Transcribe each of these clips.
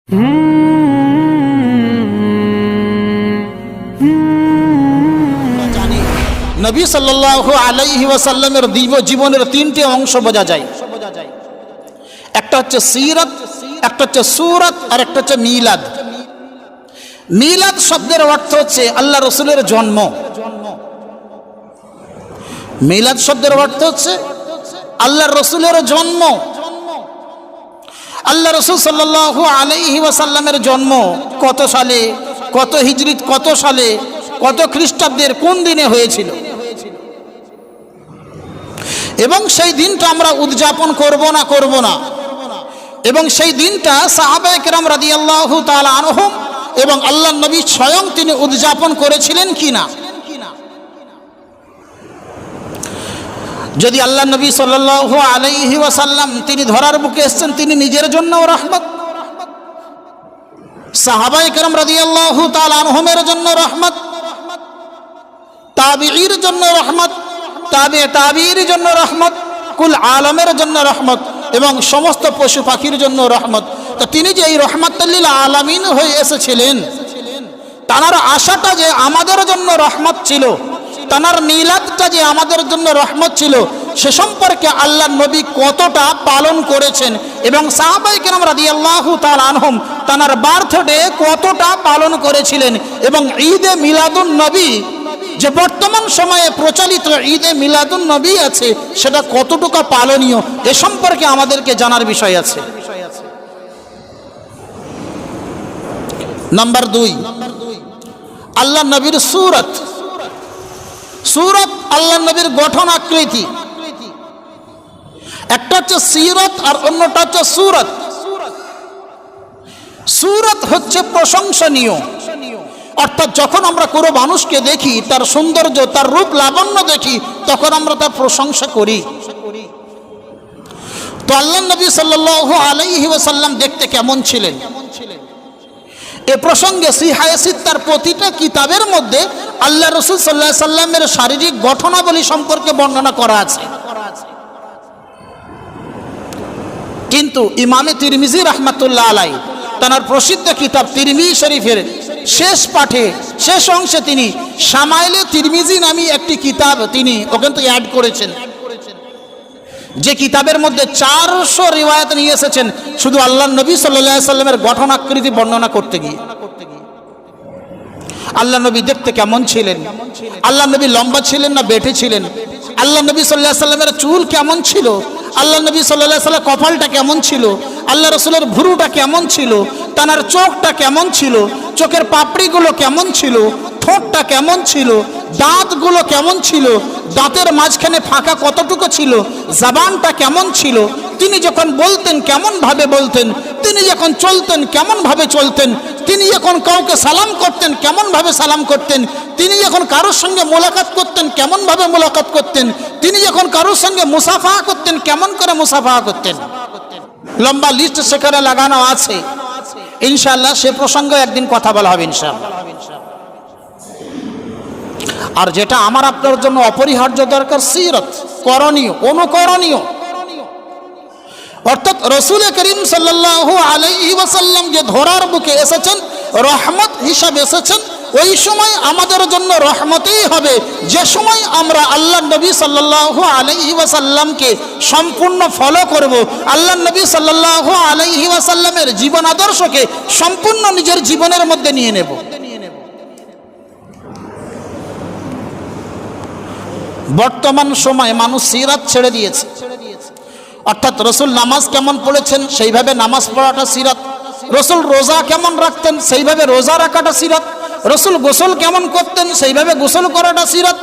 নবী সাল্লাল্লাহু আলাইহি ওয়াসাল্লামের জীবনের তিনটি অংশ বোঝা যায়। একটা হচ্ছে সিরাত, একটা হচ্ছে সূরত, আর একটা হচ্ছে মিলাদ। মিলাদ শব্দের অর্থ হচ্ছে আল্লাহ রসুলের জন্ম। মিলাদ শব্দের অর্থ হচ্ছে আল্লাহ রসুলের জন্ম। আল্লাহ রসুল সাল্লাল্লাহু আলাইহি ওয়াসাল্লামের জন্ম কত সালে, কত হিজরিত, কত সালে, কত খ্রিস্টাব্দের কোন দিনে হয়েছিল, এবং সেই দিনটা আমরা উদযাপন করব না এবং সেই দিনটা সাহাবায়ে কেরাম রাদিয়াল্লাহু তাআলা আনহুম এবং আল্লাহ নবী স্বয়ং তিনি উদযাপন করেছিলেন কিনা। যদি আল্লাহ নবী সাল্লাল্লাহু আলাইহি ওয়াসাল্লাম তিনি ধরার বুকে এসেছেন, তিনি নিজের জন্যও রহমত, সাহাবায়ে কেরাম রাদিয়াল্লাহু তাআলা আনহুমের জন্য রহমত, তাবিঈর জন্য রহমত, তাবিঈর জন্য রহমত, কুল আলমের জন্য রহমত, এবং সমস্ত পশু পাখির জন্য রহমত। তো তিনি যে এই রহমাতুল লিল আলামিন হয়ে এসেছিলেন, তার আশাটা যে আমাদের জন্য রহমত ছিল, তার মিলাদটা যে আমাদের জন্য রহমত ছিল, সে সম্পর্কে আল্লাহ নবী কতটা পালন করেছেন এবং সাহাবায়ে কেরাম রাদিয়াল্লাহু তাআলা আনহুম তার বার্থডে কতটা পালন করেছিলেন, এবং ঈদে মিলাদুন নবী যে বর্তমান সময়ে প্রচলিত ঈদে মিলাদুন নবী আছে, সেটা কতটুকু পালনীয় এ সম্পর্কে আমাদেরকে জানার বিষয় আছে। নাম্বার 2, আল্লাহ নবীর সূরত। সূরত আল্লাহ নবীর গঠন আকৃতি। একটা হচ্ছে সিরত আর অন্যটা হচ্ছে সূরত। সূরত হচ্ছে প্রশংসনীয়, অর্থাৎ যখন আমরা কোনো মানুষকে দেখি, তার সৌন্দর্য, তার রূপ লাবণ্য দেখি, তখন আমরা তার প্রশংসা করি। তো আল্লাহ নবী সাল্লাল্লাহু আলাইহি ওয়াসাল্লাম দেখতে কেমন ছিলেন, এ প্রসঙ্গে সিহায়ে সিত্তার প্রতিটা কিতাবের মধ্যে আল্লাহ রসুল সাল্লাল্লাহু আলাইহি সাল্লামের শারীরিক গঠনাবলী সম্পর্কে বর্ণনা করা আছে। কিন্তু ইমামে তিরমিজি রাহমাতুল্লাহ আলাইহি তার প্রসিদ্ধ কিতাব তিরমিজি শরীফের শেষ পাঠে, শেষ অংশে তিনি শামাইলে তিরমিজি নামী একটি কিতাব তিনি ওখান থেকে অ্যাড করেছেন, যে কিতাবের মধ্যে 400 রিওয়ায়াত নিয়ে এসেছেন শুধু আল্লাহ নবী সাল্লাল্লাহু আলাইহি সাল্লামের গঠন আকৃতি বর্ণনা করতে গিয়ে। আল্লাহ নবী দেখতে কেমন ছিলেন, আল্লাহ নবী লম্বা ছিলেন না বেটে ছিলেন, আল্লাহ নবী সাল্লাল্লাহু আলাইহি সাল্লামের চুল কেমন ছিল, আল্লাহ নবী সাল্লাল্লাহু আলাইহি সাল্লামের কপালটা কেমন ছিল, আল্লাহ রসুলের ভুরুটা কেমন ছিল, তার চোখটা কেমন ছিল, চোখের পাপড়িগুলো কেমন ছিল, ঠোঁটটা কেমন ছিল, দাঁতগুলো কেমন ছিল, দাঁতের মাঝখানে ফাঁকা কতটুকু ছিল, জবানটা কেমন ছিল, তিনি যখন বলতেন কেমন ভাবে বলতেন, তিনি যখন চলতেন কেমন ভাবে চলতেন, তিনি যখন কাউকে সালাম করতেন কেমন ভাবে সালাম করতেন, তিনি যখন কারোর সঙ্গে মোলাকাত করতেন কেমন ভাবে মোলাকাত করতেন, তিনি যখন কারোর সঙ্গে মুসাফাহা করতেন কেমন করে মুসাফাহা করতেন। লম্বা লিস্ট সেখানে লাগানো আছে, ইনশাআল্লাহ সে প্রসঙ্গে একদিন কথা বলা হবে ইনশাআল্লাহ। আর যেটা আমার আপনার জন্য অপরিহার্য দরকার, সিরত, করণীয়, অনুকরণীয়, অর্থাৎ রাসূল করিম সাল্লাল্লাহু আলাইহি ওয়াসাল্লাম যে ধরার বুকে এসেছেন, রহমত হিসাবে এসেছেন, ওই সময় আমাদের জন্য রহমতই হবে যে সময় আমরা আল্লাহ নবী সাল্লাল্লাহু আলাইহি ওয়াসাল্লামকে সম্পূর্ণ ফলো করব, আল্লাহ নবী সাল্লাল্লাহু আলাইহি ওয়াসাল্লামের জীবন আদর্শকে সম্পূর্ণ নিজের জীবনের মধ্যে নিয়ে নেব। বর্তমান সময়ে মানুষ সিরাত ছেড়ে দিয়েছে, অর্থাৎ রসুল নামাজ কেমন পড়েছেন সেইভাবে নামাজ পড়াটা সিরাত, রসুল রোজা কেমন রাখতেন সেইভাবে রোজা রাখাটা সিরাত, রসুল গোসল কেমন করতেন সেইভাবে গোসল করাটা সিরাত,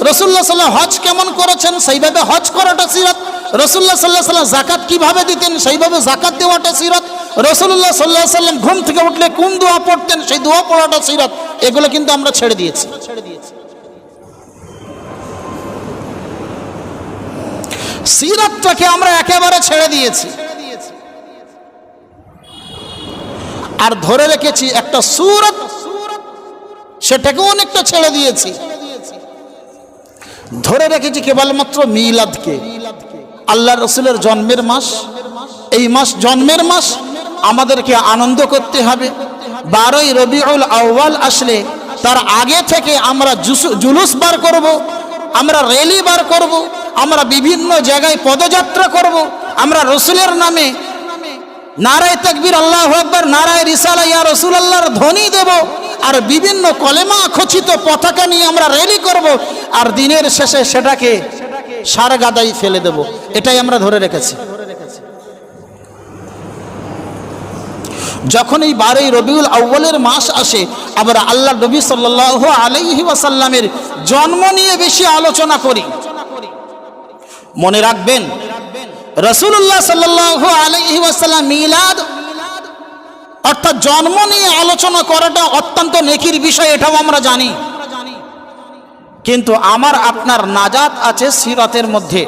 রসুল্লাহ সাল্লাল্লাহু হজ কেমন করেছেন সেইভাবে হজ করাটা সিরাত, রসুল্লাহ সাল্লাল্লাহু আলাইহি ওয়াসাল্লাম যাকাত কিভাবে দিতেন সেইভাবে যাকাত দেওয়াটা সিরাত, রসুল্লাহ সাল্লাল্লাহু আলাইহি ওয়াসাল্লাম ঘুম থেকে উঠলে কোন দোয়া পড়তেন সেই দোয়া পড়াটা সিরাত। এগুলো কিন্তু আমরা ছেড়ে দিয়েছি। সিরাতটাকে আমরা একেবারে ছেড়ে দিয়েছি আর ধরে রেখেছি একটা সূরত, সেটাকে অনেকটা ছেড়ে দিয়েছি। ধরে রেখেছি কেবলমাত্র মিলাদকে, আল্লাহ রসুলের জন্মের মাস, এই মাস জন্মের মাস, আমাদেরকে আনন্দ করতে হবে। 12ই রবিউল আউয়াল আসলে তার আগে থেকে আমরা জুলুস বার করব, আমরা র্যালি বার করব, আমরা বিভিন্ন জায়গায় পদযাত্রা করব, আমরা রসুলের নামে নারায়ে তাকবীর আল্লাহু আকবার, নারায়ে রিসালা ইয়া রাসূলুল্লাহর ধ্বনি দেব, আর বিভিন্ন কলেমা খচিত পতাকা নিয়ে আমরা র্যালি করব, আর দিনের শেষে সেটাকে সারগাদাই ফেলে দেব। এটাই আমরা ধরে রেখেছি। যখন এই 12ই রবিউল আউয়ালের মাস আসে, আমরা আল্লাহ নবী সাল্লাল্লাহু আলাইহি ওয়াসাল্লামের জন্ম নিয়ে বেশি আলোচনা করি। মনে রাখবেন, রাসূলুল্লাহ সাল্লাল্লাহু আলাইহি ওয়াসাল্লাম মিলাদ অর্থাৎ জন্ম নিয়ে আলোচনা করাটা অত্যন্ত নেকির বিষয়, এটাও আমরা জানি। কিন্তু আমার আপনার নাজাত আছে সিরাতের মধ্যে।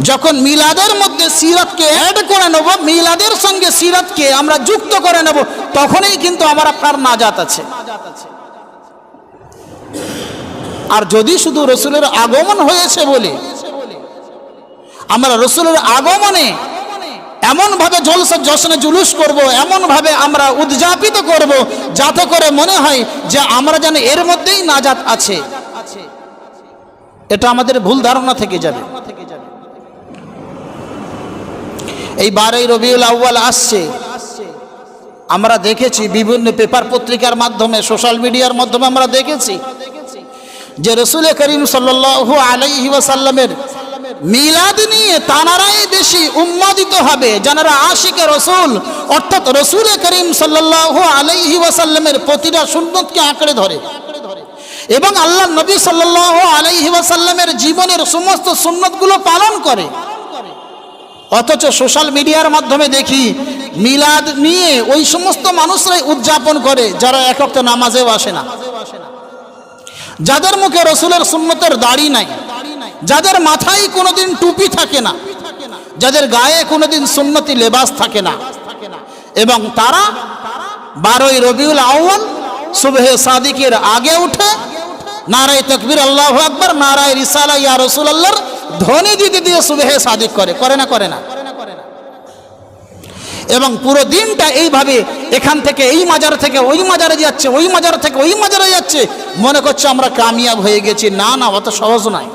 যখন মিলাদের মধ্যে সিরাতকে অ্যাড করে নেব, মিলাদের সঙ্গে সিরাতকে আমরা যুক্ত করে নেব, তখনই কিন্তু আমার আপনার নাজাত আছে। আর যদি শুধু রসুলের আগমন হয়েছে বলে আমরা রসুলের আগমনে এমনভাবে জলসা জশ্নে জুলুস করব, এমনভাবে আমরা উদযাপিত করব যাতে করে মনে হয় যে আমরা যেন এর মধ্যেই নাজাত আছে, এটা আমাদের ভুল ধারণা থেকে যাবে। এই 12ই রবিউল আউয়াল আসছে, আমরা দেখেছি বিভিন্ন পেপার পত্রিকার মাধ্যমে, সোশ্যাল মিডিয়ার মাধ্যমে আমরা দেখেছি যে রসুল করিম সাল্লাল্লাহু আলাইহি ওয়াসাল্লামের মিলাদ নিয়ে তানারাই বেশি উন্মাদিত হবে, যারা আশিকে রসুল অর্থাৎ রসুল করিম সাল্লাল্লাহু আলাইহি ওয়াসাল্লামের প্রতিটা সুন্নতকে আঁকড়ে ধরে এবং আল্লাহ নবী সাল্লাল্লাহু আলাইহি ওয়াসাল্লামের জীবনের সমস্ত সুন্নতগুলো পালন করে। অথচ সোশ্যাল মিডিয়ার মাধ্যমে দেখি মিলাদ নিয়ে ওই সমস্ত মানুষরাই উদযাপন করে যারা এক ওয়াক্ত নামাজেও আসে না, যাদের মুখে রসুলের সুন্নতের দাড়ি নাই, যাদের মাথায় কোনোদিন টুপি থাকে না, যাদের গায়ে কোনোদিন সুন্নতি লেবাস থাকে না, এবং তারা 12ই রবিউল আউয়াল সুবহে সাদিকের আগে উঠে নারায়ে তাকবীর আল্লাহু আকবার, নারায়ে রিসালা ইয়া রাসূলুল্লাহর ধ্বনি দিতে দিয়ে সুবহে সাদিক করে না করে না। এবং পুরো দিনটা এইভাবে এখান থেকে এই মাজার থেকে ওই মাজারে যাচ্ছে, ওই মাজার থেকে ওই মাজারে যাচ্ছে, মনে করছে আমরা কামিয়াব হয়ে গেছি। না না, অত সহজ নয়।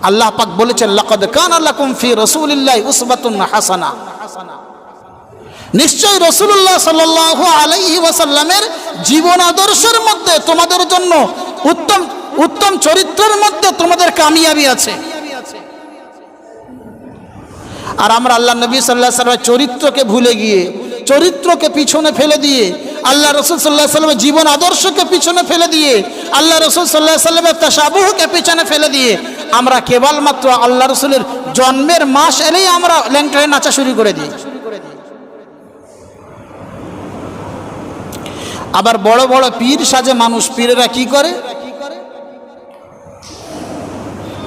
আল্লাহ পাক বলেছেন, লাকাদ কানা লাকুম ফি রাসূলিল্লাহি উসওয়াতুন হাসানা, নিশ্চয় রাসূলুল্লাহ সাল্লাল্লাহু আলাইহি ওয়াসাল্লামের জীবন আদর্শের মধ্যে তোমাদের জন্য উত্তম উত্তম চরিত্রের মধ্যে তোমাদের কামিয়াবি আছে। আর আমরা আল্লাহ নবী সাল্লাল্লাহু আলাইহি ওয়াসাল্লামের চরিত্রকে ভুলে গিয়ে, চরিত্রকে পিছনে ফেলে দিয়ে, আল্লাহ রাসূল সাল্লাল্লাহু আলাইহি ওয়াসাল্লামের জীবন আদর্শকে পিছনে ফেলে দিয়ে, আল্লাহ রাসূল সাল্লাল্লাহু আলাইহি ওয়াসাল্লামের তাশাবুহকে পিছনে ফেলে দিয়ে আমরা কেবলমাত্র আল্লাহ রাসূলের জন্মের মাস এলেই আমরা ল্যাংটায় নাচা শুরু করে দিই। আবার বড় বড় পীর সাজে মানুষ। পীরেরা কি করে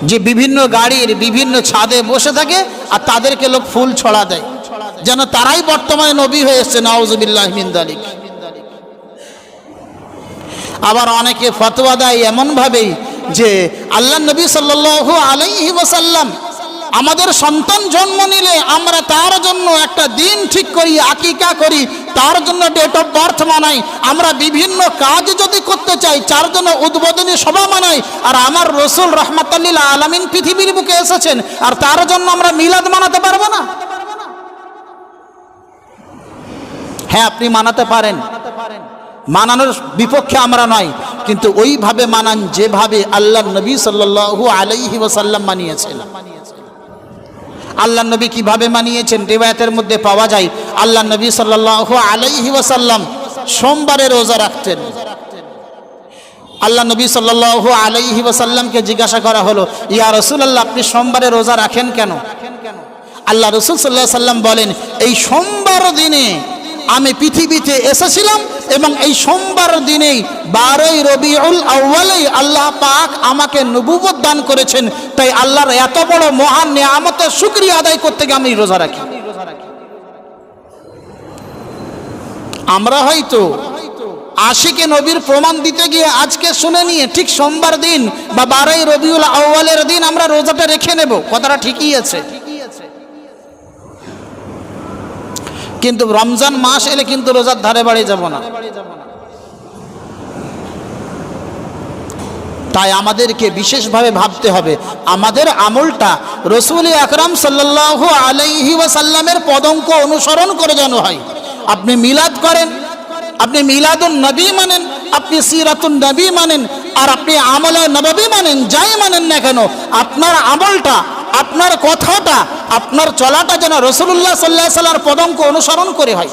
যে বিভিন্ন গাড়ির বিভিন্ন ছাদে বসে থাকে আর তাদেরকে লোক ফুল ছড়া দেয় যেন তারাই বর্তমানে নবী হয়ে এসছে। নাউযুবিল্লাহি মিন যালিক। আবার অনেকে ফতোয়া দেয় এমন ভাবেই যে আল্লাহ নবী সাল্লাল্লাহু আলাইহি ওয়াসাল্লাম আমাদের সন্তান জন্ম নিলে আমরা তার জন্য একটা দিন ঠিক করি, আকিকা করি, তার জন্য ডেট অফ বার্থ মানাই, আমরা বিভিন্ন কাজ যদি করতে চাই তার জন্য উদ্বোধনী সভা মানাই। আর আমার রসুল রাহমাতাল লিল আলামিন পৃথিবীর বুকে এসেছেন আর তার জন্য আমরা মিলাদ মানাতে পারবো না? হ্যাঁ, আপনি মানাতে পারেন, মানানোর বিপক্ষে আমরা নয়, কিন্তু ওইভাবে মানান যেভাবে আল্লাহ নবী সাল্লাল্লাহু আলাইহি ওয়াসাল্লাম মানিয়েছেন। আল্লাহ নবী কিভাবে মানিয়েছেন রিওয়ায়াতের মধ্যে পাওয়া যায়। আল্লাহ নবী সাল্লাল্লাহু আলাইহি ওয়াসাল্লাম সোমবারে রোজা রাখতেন। আল্লাহ নবী সাল্লাল্লাহু আলাইহি ওয়াসাল্লামকে জিজ্ঞাসা করা হলো, ইয়া রাসূলুল্লাহ, আপনি সোমবারে রোজা রাখেন কেন? আল্লাহ রাসূল সাল্লাল্লাহু আলাইহি ওয়াসাল্লাম বলেন, এই সোমবার দিনে আমি পৃথিবীতে এসেছিলাম এবং এই সোমবার দিনেই 12ই রবিউল আউয়ালেই আল্লাহ পাক আমাকে নবুয়ত দান করেছেন। তাই আল্লাহর এত বড় মহান নিয়ামতের শুকরিয়া আদায় করতে গিয়ে আমি রোজা রাখি। আমরা হয়তো আশিকে নবীর প্রমাণ দিতে গিয়ে আজকে শুনে নিয়ে ঠিক সোমবার দিন বা 12ই রবিউল আউয়ালের দিন আমরা রোজাটা রেখে নেব, কথাটা ঠিকই আছে। কিন্তু রমজান মাস এলে কিন্তু রোজার ধারে বাড়ি যাব না। তাই আমাদেরকে বিশেষভাবে ভাবতে হবে আমাদের আমলটা রসুল আকরাম সাল্লাল্লাহু আলাইহি ওয়াসাল্লামের পদঙ্ক অনুসরণ করে যেন হয়। আপনি মিলাদ করেন, আপনি মিলাদুন নবী মানেন, আপনি সিরাতুন নবী মানেন, আর আপনি আমলে নববী মানেন, যাই মানেন না কেন, আপনার আমলটা, আপনার কথাটা, আপনার চলাটা যেন রাসূলুল্লাহ সাল্লাল্লাহু আলাইহি ওয়াসাল্লামের পদঙ্ক অনুসরণ করে হয়।